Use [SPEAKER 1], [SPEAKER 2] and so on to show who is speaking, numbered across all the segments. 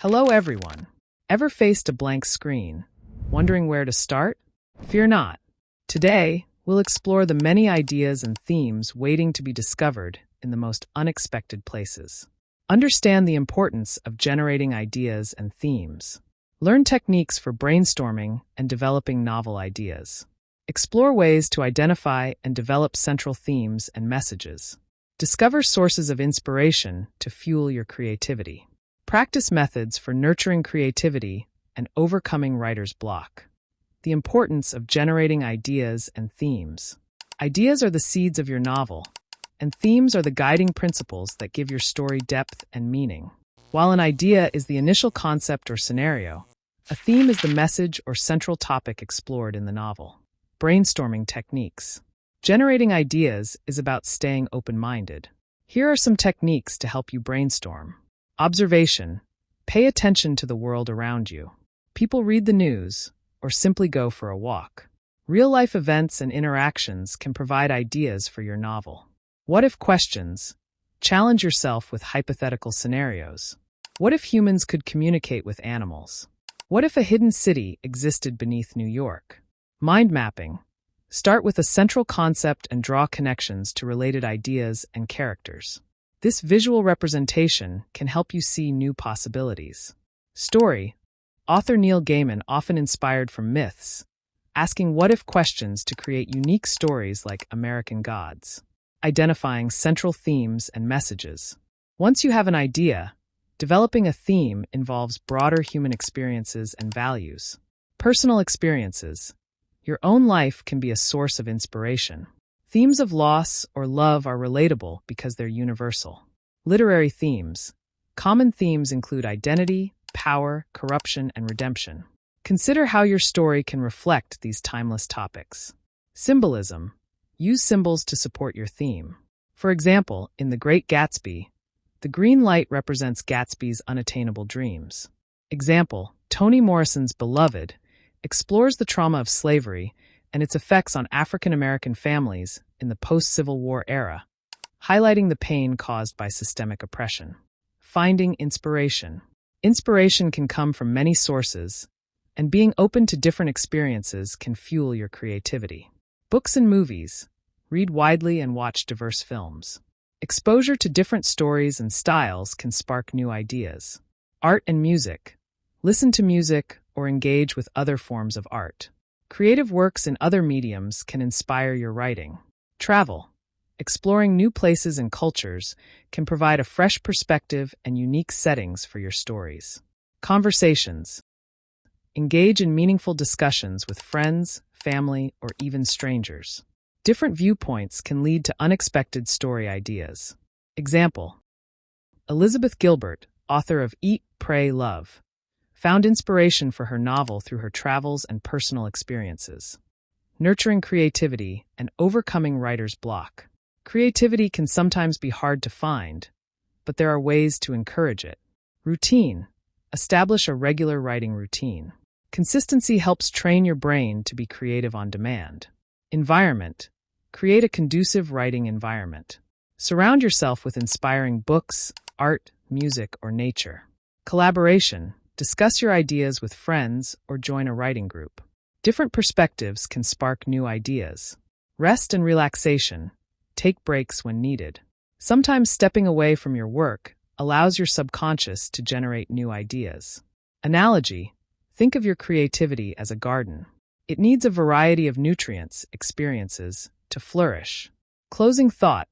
[SPEAKER 1] Hello everyone. Ever faced a blank screen, wondering where to start? Fear not. Today, we'll explore the many ideas and themes waiting to be discovered in the most unexpected places. Understand the importance of generating ideas and themes. Learn techniques for brainstorming and developing novel ideas. Explore ways to identify and develop central themes and messages. Discover sources of inspiration to fuel your creativity. Practice methods for nurturing creativity and overcoming writer's block. The importance of generating ideas and themes. Ideas are the seeds of your novel, and themes are the guiding principles that give your story depth and meaning. While an idea is the initial concept or scenario, a theme is the message or central topic explored in the novel. Brainstorming techniques. Generating ideas is about staying open-minded. Here are some techniques to help you brainstorm. Observation. Pay attention to the world around you. People read the news or simply go for a walk. Real-life events and interactions can provide ideas for your novel. What-if questions. Challenge yourself with hypothetical scenarios. What if humans could communicate with animals? What if a hidden city existed beneath New York? Mind mapping. Start with a central concept and draw connections to related ideas and characters. This visual representation can help you see new possibilities. Story. Author Neil Gaiman often inspired from myths, asking what-if questions to create unique stories like American Gods. Identifying central themes and messages. Once you have an idea, developing a theme involves broader human experiences and values. Personal experiences. Your own life can be a source of inspiration. Themes of loss or love are relatable because they're universal. Literary themes. Common themes include identity, power, corruption, and redemption. Consider how your story can reflect these timeless topics. Symbolism. Use symbols to support your theme. For example, in The Great Gatsby, the green light represents Gatsby's unattainable dreams. Example, Toni Morrison's Beloved explores the trauma of slavery and its effects on African American families in the post-Civil War era, highlighting the pain caused by systemic oppression. Finding inspiration. Inspiration can come from many sources, and being open to different experiences can fuel your creativity. Books and movies. Read widely and watch diverse films. Exposure to different stories and styles can spark new ideas. Art and music. Listen to music or engage with other forms of art. Creative works in other mediums can inspire your writing. Travel. Exploring new places and cultures can provide a fresh perspective and unique settings for your stories. Conversations. Engage in meaningful discussions with friends, family, or even strangers. Different viewpoints can lead to unexpected story ideas. Example. Elizabeth Gilbert, author of Eat, Pray, Love, found inspiration for her novel through her travels and personal experiences. Nurturing creativity and overcoming writer's block. Creativity can sometimes be hard to find, but there are ways to encourage it. Routine. Establish a regular writing routine. Consistency helps train your brain to be creative on demand. Environment. Create a conducive writing environment. Surround yourself with inspiring books, art, music, or nature. Collaboration. Discuss your ideas with friends or join a writing group. Different perspectives can spark new ideas. Rest and relaxation. Take breaks when needed. Sometimes stepping away from your work allows your subconscious to generate new ideas. Analogy. Think of your creativity as a garden. It needs a variety of nutrients, experiences, to flourish. Closing thought.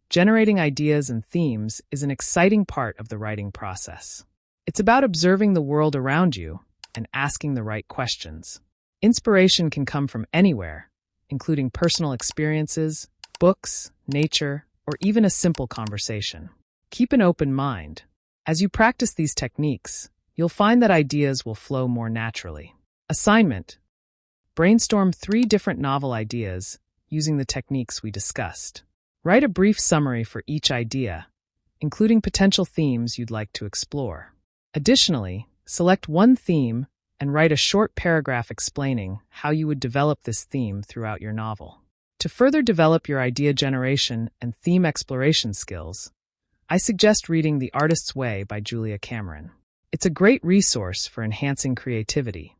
[SPEAKER 1] Generating ideas and themes is an exciting part of the writing process. It's about observing the world around you and asking the right questions. Inspiration can come from anywhere, including personal experiences, books, nature, or even a simple conversation. Keep an open mind. As you practice these techniques, you'll find that ideas will flow more naturally. Assignment. Brainstorm 3 different novel ideas using the techniques we discussed. Write a brief summary for each idea, including potential themes you'd like to explore. Additionally, select one theme and write a short paragraph explaining how you would develop this theme throughout your novel. To further develop your idea generation and theme exploration skills, I suggest reading The Artist's Way by Julia Cameron. It's a great resource for enhancing creativity.